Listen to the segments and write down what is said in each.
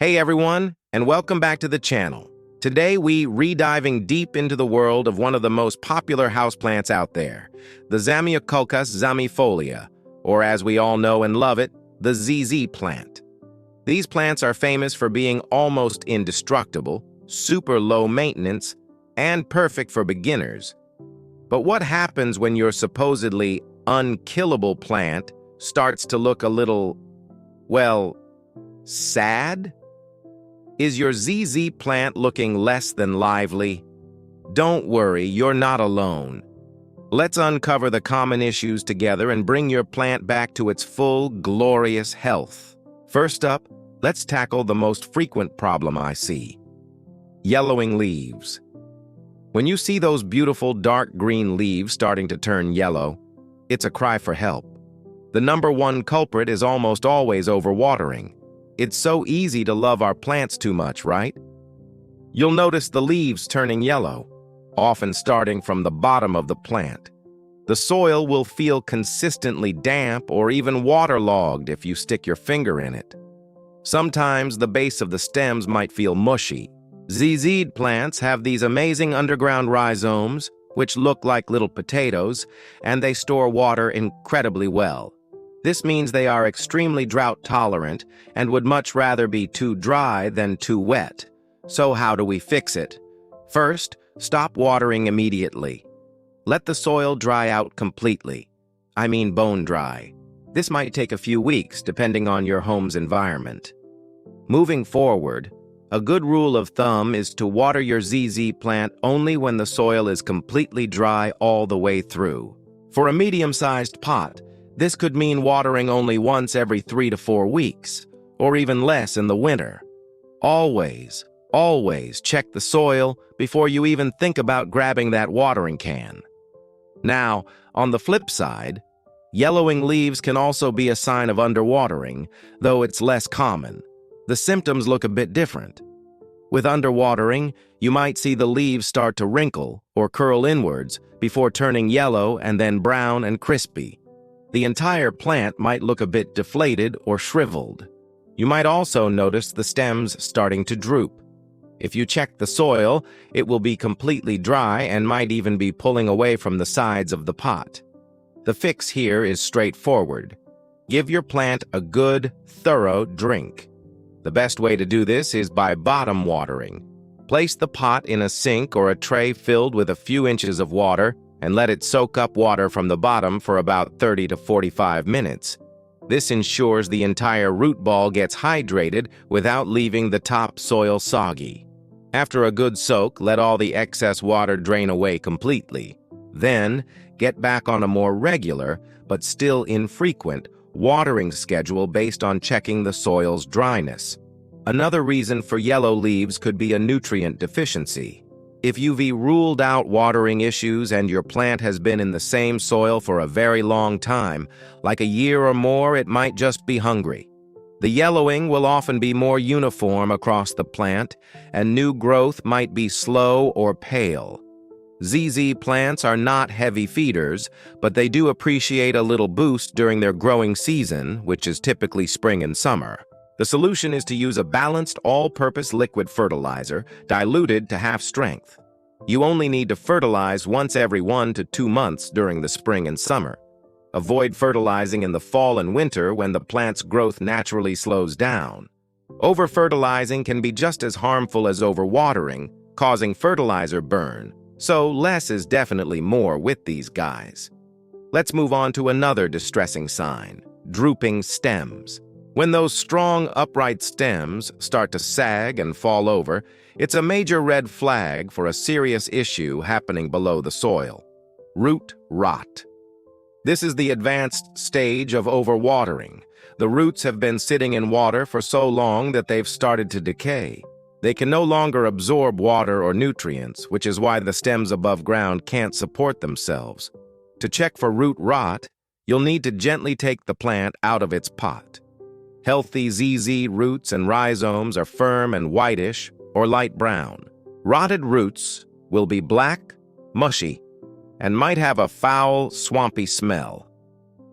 Hey everyone, and welcome back to the channel. Today we re-diving deep into the world of one of the most popular houseplants out there, the Zamioculcas zamiifolia, or as we all know and love it, the ZZ plant. These plants are famous for being almost indestructible, super low maintenance, and perfect for beginners. But what happens when your supposedly unkillable plant starts to look a little, well, sad? Is your ZZ plant looking less than lively? Don't worry, you're not alone. Let's uncover the common issues together and bring your plant back to its full, glorious health. First up, let's tackle the most frequent problem I see: yellowing leaves. When you see those beautiful dark green leaves starting to turn yellow, it's a cry for help. The number one culprit is almost always overwatering. It's so easy to love our plants too much, right? You'll notice the leaves turning yellow, often starting from the bottom of the plant. The soil will feel consistently damp or even waterlogged if you stick your finger in it. Sometimes the base of the stems might feel mushy. ZZ plants have these amazing underground rhizomes, which look like little potatoes, and they store water incredibly well. This means they are extremely drought-tolerant and would much rather be too dry than too wet. So how do we fix it? First, stop watering immediately. Let the soil dry out completely. I mean bone dry. This might take a few weeks, depending on your home's environment. Moving forward, a good rule of thumb is to water your ZZ plant only when the soil is completely dry all the way through. For a medium-sized pot, this could mean watering only once every 3 to 4 weeks, or even less in the winter. Always check the soil before you even think about grabbing that watering can. Now, on the flip side, yellowing leaves can also be a sign of underwatering, though it's less common. The symptoms look a bit different. With underwatering, you might see the leaves start to wrinkle or curl inwards before turning yellow and then brown and crispy. The entire plant might look a bit deflated or shriveled. You might also notice the stems starting to droop. If you check the soil, it will be completely dry and might even be pulling away from the sides of the pot. The fix here is straightforward. Give your plant a good, thorough drink. The best way to do this is by bottom watering. Place the pot in a sink or a tray filled with a few inches of water and let it soak up water from the bottom for about 30 to 45 minutes. This ensures the entire root ball gets hydrated without leaving the top soil soggy. After a good soak, let all the excess water drain away completely. Then, get back on a more regular, but still infrequent, watering schedule based on checking the soil's dryness. Another reason for yellow leaves could be a nutrient deficiency. If you've ruled out watering issues and your plant has been in the same soil for a very long time, like a year or more, it might just be hungry. The yellowing will often be more uniform across the plant, and new growth might be slow or pale. ZZ plants are not heavy feeders, but they do appreciate a little boost during their growing season, which is typically spring and summer. The solution is to use a balanced all-purpose liquid fertilizer, diluted to half strength. You only need to fertilize once every 1 to 2 months during the spring and summer. Avoid fertilizing in the fall and winter when the plant's growth naturally slows down. Over-fertilizing can be just as harmful as overwatering, causing fertilizer burn, so less is definitely more with these guys. Let's move on to another distressing sign: drooping stems. When those strong, upright stems start to sag and fall over, it's a major red flag for a serious issue happening below the soil: root rot. This is the advanced stage of overwatering. The roots have been sitting in water for so long that they've started to decay. They can no longer absorb water or nutrients, which is why the stems above ground can't support themselves. To check for root rot, you'll need to gently take the plant out of its pot. Healthy ZZ roots and rhizomes are firm and whitish or light brown. Rotted roots will be black, mushy, and might have a foul, swampy smell.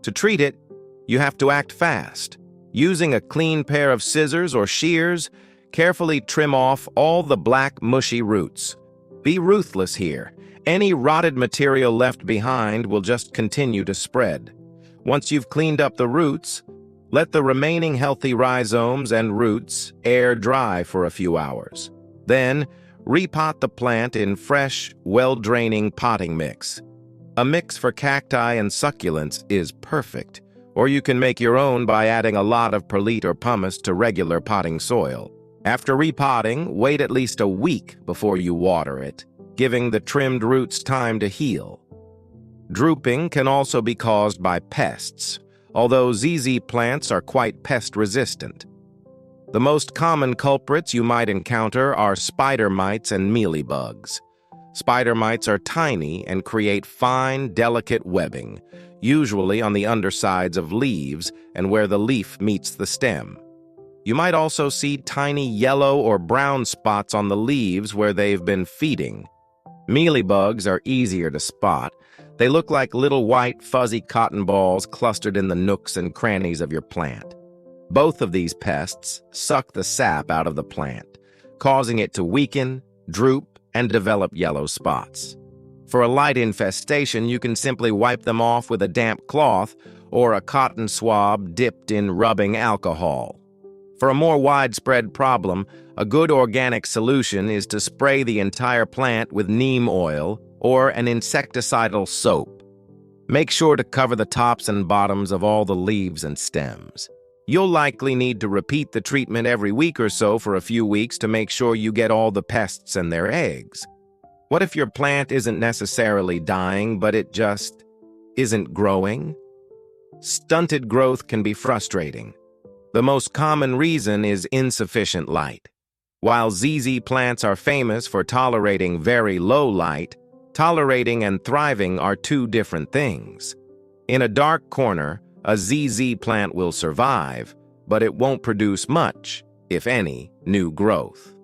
To treat it, you have to act fast. Using a clean pair of scissors or shears Carefully trim off all the black, mushy roots. Be ruthless here. Any rotted material left behind will just continue to spread. Once you've cleaned up the roots, let the remaining healthy rhizomes and roots air dry for a few hours. Then, repot the plant in fresh, well-draining potting mix. A mix for cacti and succulents is perfect, or you can make your own by adding a lot of perlite or pumice to regular potting soil. After repotting, wait at least a week before you water it, giving the trimmed roots time to heal. Drooping can also be caused by pests, although ZZ plants are quite pest-resistant. The most common culprits you might encounter are spider mites and mealybugs. Spider mites are tiny and create fine, delicate webbing, usually on the undersides of leaves and where the leaf meets the stem. You might also see tiny yellow or brown spots on the leaves where they've been feeding. Mealybugs are easier to spot. They look like little white, fuzzy cotton balls clustered in the nooks and crannies of your plant. Both of these pests suck the sap out of the plant, causing it to weaken, droop, and develop yellow spots. For a light infestation, you can simply wipe them off with a damp cloth or a cotton swab dipped in rubbing alcohol. For a more widespread problem, a good organic solution is to spray the entire plant with neem oil or an insecticidal soap. Make sure to cover the tops and bottoms of all the leaves and stems. You'll likely need to repeat the treatment every week or so for a few weeks to make sure you get all the pests and their eggs. What if your plant isn't necessarily dying, but it just isn't growing? Stunted growth can be frustrating. The most common reason is insufficient light. While ZZ plants are famous for tolerating very low light, tolerating and thriving are two different things. In a dark corner, a ZZ plant will survive, but it won't produce much, if any, new growth.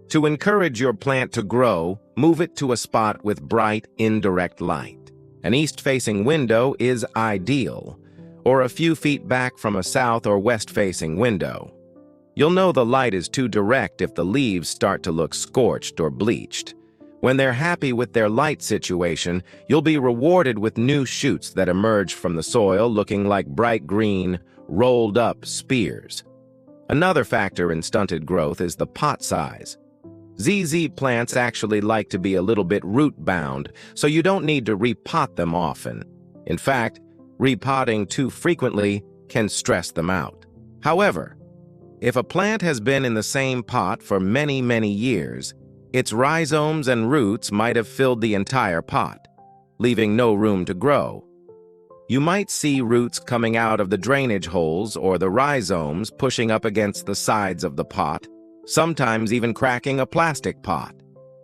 To encourage your plant to grow, move it to a spot with bright, indirect light. An east-facing window is ideal, or a few feet back from a south or west-facing window. You'll know the light is too direct if the leaves start to look scorched or bleached. When they're happy with their light situation, you'll be rewarded with new shoots that emerge from the soil looking like bright green, rolled-up spears. Another factor in stunted growth is the pot size. ZZ plants actually like to be a little bit root-bound, so you don't need to repot them often. In fact, repotting too frequently can stress them out. However, if a plant has been in the same pot for many, many years, its rhizomes and roots might have filled the entire pot, leaving no room to grow. You might see roots coming out of the drainage holes or the rhizomes pushing up against the sides of the pot, sometimes even cracking a plastic pot.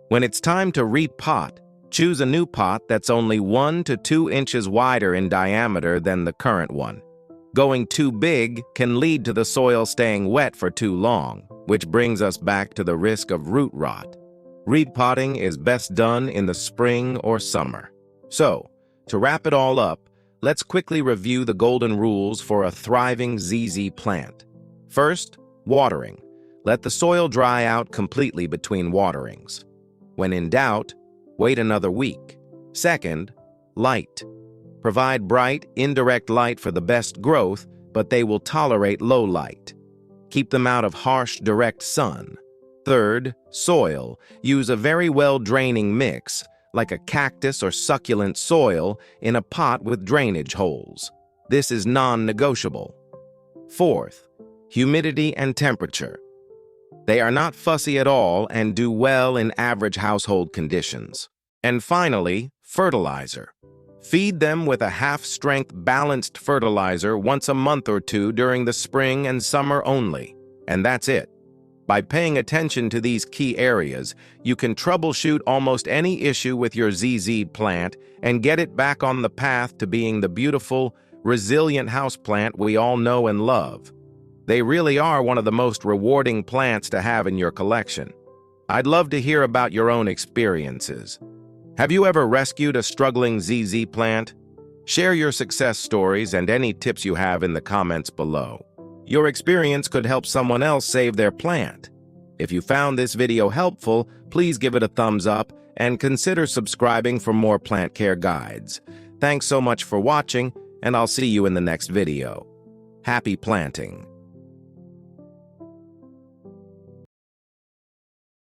When it's time to repot, choose a new pot that's only 1 to 2 inches wider in diameter than the current one. Going too big can lead to the soil staying wet for too long, which brings us back to the risk of root rot. Repotting is best done in the spring or summer. So, to wrap it all up, let's quickly review the golden rules for a thriving ZZ plant. First, watering. Let the soil dry out completely between waterings. When in doubt, wait another week. Second, light. Provide bright, indirect light for the best growth, but they will tolerate low light. Keep them out of harsh, direct sun. Third, soil. Use a very well-draining mix, like a cactus or succulent soil, in a pot with drainage holes. This is non-negotiable. Fourth, humidity and temperature. They are not fussy at all and do well in average household conditions. And finally, fertilizer. Feed them with a half-strength balanced fertilizer once a month or two during the spring and summer only. And that's it. By paying attention to these key areas, you can troubleshoot almost any issue with your ZZ plant and get it back on the path to being the beautiful, resilient houseplant we all know and love. They really are one of the most rewarding plants to have in your collection. I'd love to hear about your own experiences. Have you ever rescued a struggling ZZ plant? Share your success stories and any tips you have in the comments below. Your experience could help someone else save their plant. If you found this video helpful, please give it a thumbs up and consider subscribing for more plant care guides. Thanks so much for watching, and I'll see you in the next video. Happy planting!